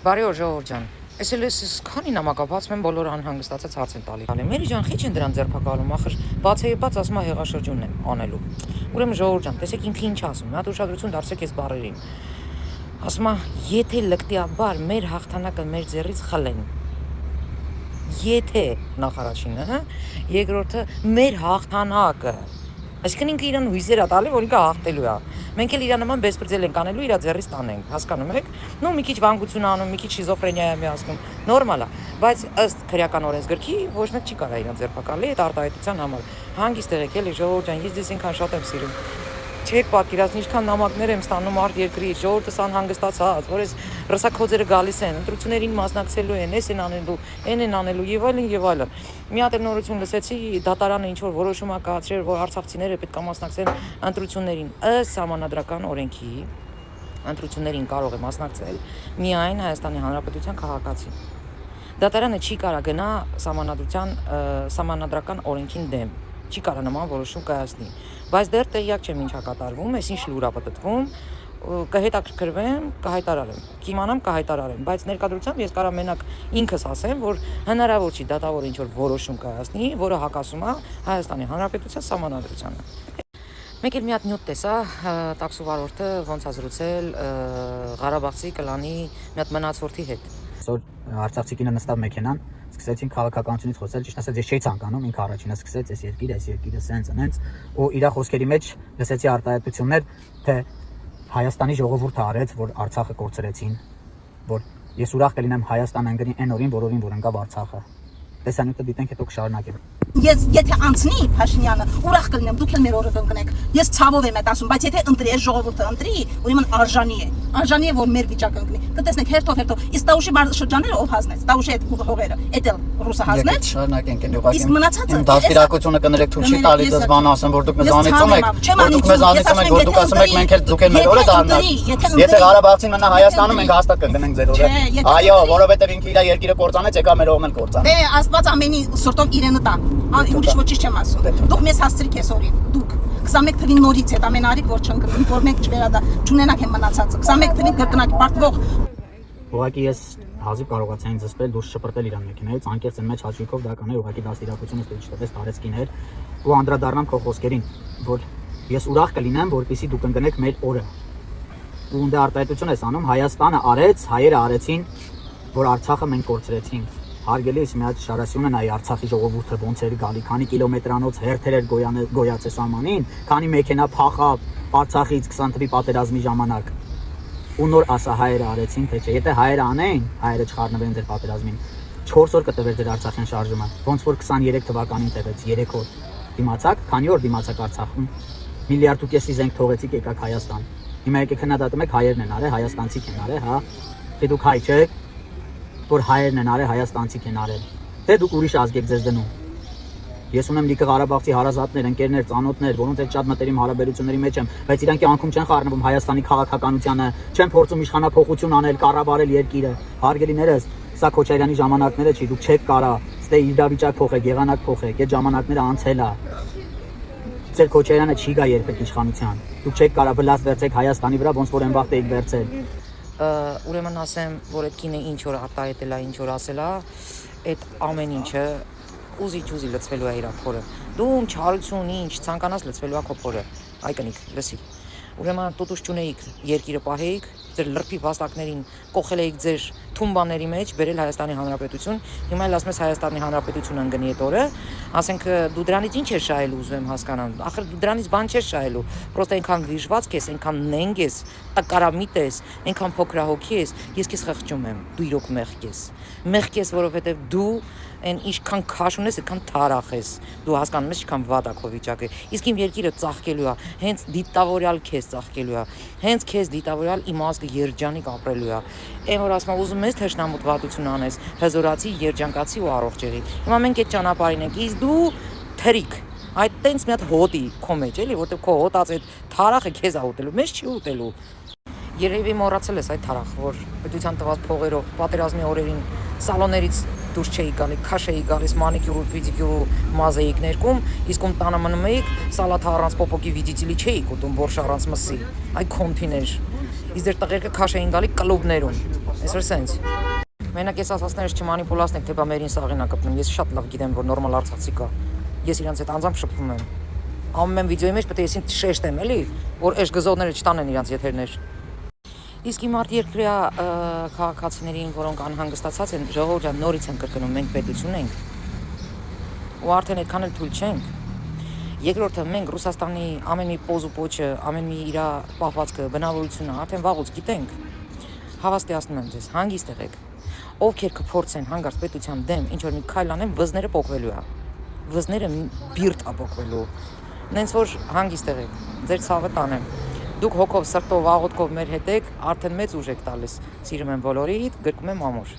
Բարի օր ժողովուրդ ջան։ Այսօր ես քանի նամակապած եմ բոլոր անհանգստացած հարց են տալի։ Մերի ջան, քիչ են դրան ձերբակալում, ախր բացեյված ասում է հեղաշրջումն եմ անելու։ Ուրեմն ժողովուրդ ջան, տեսեք ինքը ինչ ասում, մի հատ ուշադրություն դարձեք այս բառերին։ Ասում է, եթե լկտիաբար մեր հաղթանակը մեր ձեռից խլեն։ Եթե նախարարինը, երկրորդը մեր հաղթանակը։ Այսինքն ինքը իրան հույզեր է տալի, որ ինքը հաղթելու է։ Մենք էլ իրան նման բեսպրձել ենք անելու, իր ձեռից տանենք, հասկանում եք։ Նո մի քիչ վանգություն անում, մի քիչ շիզոֆրենիա է միացնում, նորմալ է, բայց ըստ քրեական օրենսգրքի ոչ մեկ չի կարող իրան ձերբակալել այդ արտահայտության համար։ Հանգիստ եղեք, էլի ժողովուրդ ջան, ես ձեզ ինքան շատ եմ սիրում։ Չեք պատկերացնի, ինչքան նամակներ եմ ստանում արդ երկրից, ժողովուրդս անհանգստացած, որ այս ռսակոծերը գալիս են, ընտրություններին մասնակցելու են, էս են անելու, այն են անելու եւ այլն եւ այլն։ Մի հատ նորություն լսեցի, դատարանը ինչ որ որոշում ա կայացրել, որ արցախցիները պետք է մասնակցեն ընտրություններին։ Ըստ համանadrական օրենքի ընտրություններին կարող է մասնակցել միայն Հայաստանի Հանրապետության քաղաքացի։ Դատարանը չի կարող գնա համանadrական օրենքին դեմ, չի կարող նման որոշում կայացնի, բայց դեռ տեղյակ չեմ ինչա կատարվում, ես ինչ լուր ա պատտվում, կհետաքրքրվեմ, կհայտարարեմ, կիմանամ, կհայտարարեմ, բայց ներկայությամբ ես կարող մենակ ինքս ասեմ, որ հնարավոր չի դատավորը ինչ որ որոշում կայացնի, որը հակասում է Հայաստանի Հանրապետության սահմանադրությանը։ Մեկ էլ մի հատ նյութ տեսա, տաքսու վարորդը ոնց ա զրուցել Ղարաբաղցի կլանի մի հատ մնացորդի հետ։ Այսօր արցախցի կինը նստավ մեքենան, սկսեցին քաղաքականությունից խոսել, ճիշտ ասած ես չէի ցանկանում, ինքը առաջինը սկսեց այս երկիրը սենց, ու իր խոսքերի մեջ լսեցի արտահայտություններ, թե Հայաստանի ժողովուրդը արեց, որ Արցախը կորցրեցին, որ ես ուրախ կլինեմ Հայաստան անգնի այն օրին, որ ընկավ Արցախը։ Տեսանյութը դիտենք, հետո կշարունակենք։ Ես եթե անցնի Փաշինյանը, ուրախ կլինեմ, դուք էլ մեր օրը կընկնեք։ Ես ցավով եմ այդ ասում, բայց եթե ընտրի, այս ժողովուրդը ընտրի, ուրեմն արժանի է, որ մեր վիճակը ընկնի։ Կտեսնեք հերթով։ Իսկ Տաուշի շրջանները ով հազնեց, Տաուշի այդ հողերը, էդ էլ ռուսը հազնեց։ Շարունակենք են Իսկ մնացածը դաստիարակությունը կներեք թույլ չի տալիս դες բան ասեմ, որ դուք մեզ անիծում եք, որ դուք ասում եք մենք էլ դուք էլ մեր օրը դառնանք։ Եթե Ղարաբաղցին մնա Հայաստանում, մենք հաստատ կգնենք ձեր օրը։ Այո, որովհետև ինքը իր երկիրը կործանեց, եկա մեր օմն կործան։ Դե Աստված ամենի սրտով իրենը տա։ Ուրիշ ոչինչ չեմ ասում։ Դուք մեզ հասցրիք այս օրին։ Դուք 21 թվին նորից այդ ամեն արիք որ չընկնենք, որ մենք չունենանք են մնացածը։ 21 թվին կրկնակ պարտվող։ Ուղղակի ես հազիվ կարողացա ինձ զսպել դուրս շպրտել իրան մեքենայից, անկեղծ են մեջ հաճույքով դա կանեի, ուղղակի դաստիարակությունը ստույգ չտվեց տարեցկին էր, ու անդրադառնամ քո խոսքերին, որ ես ուրախ կլինեմ, որպեսզի դուք ընկնեք մեր օրը։ Ու դե արտահայտություն ես անում, Հայաստանը արեց, հայերը արեցին, որ Արցախը մենք կորցրեցինք։ Հարգելիս մի հատ շարասյունը նայ Արցախի ժողովուրդը ոնց էր գալի, քանի կիլոմետրանոց հերթեր էր գոյացել սահմանին, քանի մեքենա փախավ Արցախից 20 թվականի պատերազմի ժամանակ։ Ու նոր ասա հայերը արեցին, թե չէ, եթե հայերը անեին, հայերը չխառնվեն ձեր պատերազմին, 4 օր կտվեր ձեր Արցախյան շարժումը, ոնց որ 23 թվականին տևեց, 3 օր։ Դիմացակ, քանի օր դիմացակ Արցախում։ Միլիարդ ու կեսի զենք թողեցիք, եկաք Հայաստան։ Հիմա եկեք քննադատում եք հայերն են արել, հայաստանցիք են արել, հա։ Թե դուք հայ չեք, որ հայերն են արել, հայաստանցիք են արել։ Թե դուք ուրիշ ազգ եք ձեզ դնում։ Ես ունեմ լիքը Ղարաբաղցի հարազատներ, ընկերներ, ծանոթներ, որոնց հետ շատ մտերիմ հարաբերությունների մեջ եմ, բայց իրանք անկում չեն խառնվում Հայաստանի քաղաքականությանը, չեն փորձում իշխանափոխություն անել, կառավարել երկիրը։ Հարգելիներս, սա Քոչարյանի ժամանակները չի, դուք չեք կարա, ստե իրավիճակ փոխեք, եղանակ փոխեք, այդ ժամանակները անցել է։ Ձեր Քոչարյանը չի գա երբեք իշխանության։ Դուք չեք կարա վլաս վերցեք Հայաստանի վրա, ոնց որ այն վաղ եք վերցել։ Ուրեմն ասեմ, որ այդ կինը ինչ որ արտահայտել է, ինչ որ ասել է, այդ ամեն ինչը ուզի լցվելու է իր փորը։ Դու չարություն ինչ ցանկանաս լցվելու է քո փորը։ Այ կնիկ, լսի։ Ուրեմն տոտուս չունեիք երկիրը պահեիք, ձեր լրբի վաստակներին կողել էիք ձեր թումբաների մեջ, բերել Հայաստանի Հանրապետություն, հիմա էլ ասում ես Հայաստանի Հանրապետությունը ընկնի այդ օրը, ասենք դու դրանից ինչ ես շահելու, ուզում եմ հասկանալ, ախր դու դրանից բան չես շահելու, պրոստը այնքան վիժվածք ես, այնքան նենգ ես, տկարամիտ ես, այնքան փոքրահոգի ես, ես քեզ խղճում եմ, դու իրոք մեղք ես, որովհետև դու այն ինչքան քաշ ունես, այդքան թարախ ես, դու հասկանում ես ինչքան վատ է քո վիճակը, իսկ իմ երկիրը ծաղկելու է, հենց դիտավորյալ քեզ ծաղկելու է, հենց քեզ դիտավորյալ իմ ազգը երջանիկ ապրելու է, այն որ ասում ուզում ես թշնամուտ վատություն անես, հզորացի, երջանկացի ու առողջ եղի, հիմա մենք այդ ճանապարհին ենք, իսկ դու թրիկ, այդ տենց մի հատ հոտի քո մեջ էլի, որտեղ քո հոտած այդ թարախը քեզ է ուտելու, մեզ չի ուտելու։ Երևի մոռացել ես այդ թարախ, որ պետության տված փողերով պատերազմի օրերին սալոններից դուրս չէի գալի, քաշ էի գալիս մանիկյուր ու պեդիկյուր ու մազ էիք ներկում, իսկ ում տանը մնում էիք, սալաթ առանց պոպոկի վիդիտիլի չէիք ուտում, բորշ առանց մսի, այ քոմփիներ։ Իսկ ձեր տղերքը քաշ էին գալի կլուբներում։ Այսօր սենց։ Մենակ ես ասածներս չմանիպուլացնեք, թե բա մերին սաղին ա կպնում։ Ես շատ լավ գիտեմ, որ նորմալ արցախցի կա։ Ես իրանց հետ անձամբ շփվում եմ։ Ամեն վիդեոյի մեջ պետք է ես ինձ շեշտեմ, էլի, որ այս գզողները չտանեն իրանց եթերներ։ Իսկ իմ արտերկրյա քաղաքացիներին, որոնք անհանգստացած են, ժողովուրդ ջան, նորից եմ կրկնում, մենք պետություն ենք։ Ու արդեն այդքան էլ թույլ չենք։ Երկրորդը մենք Ռուսաստանի ամեն մի պոզ ու պոչը, ամեն մի իր պահվածքը, բնավորությունը արդեն վաղուց գիտենք։ Հավաստիացնում եմ ձեզ, հանգիստ եղեք։ Ովքեր կփորձեն հանգարց պետության դեմ ինչ որ մի քայլ անեն, վզները պոկվելու է։ Վզները բիրտ ա պոկվելու։ Նենց որ հանգիստ եղեք, ձեր ցավը տանեմ։ Դուք հոգով, սրտով, աղոթքով մեր հետ եք, արդեն մեծ ուժ եք տալիս։ Սիրում եմ բոլորիդ, գրկում եմ ամուր։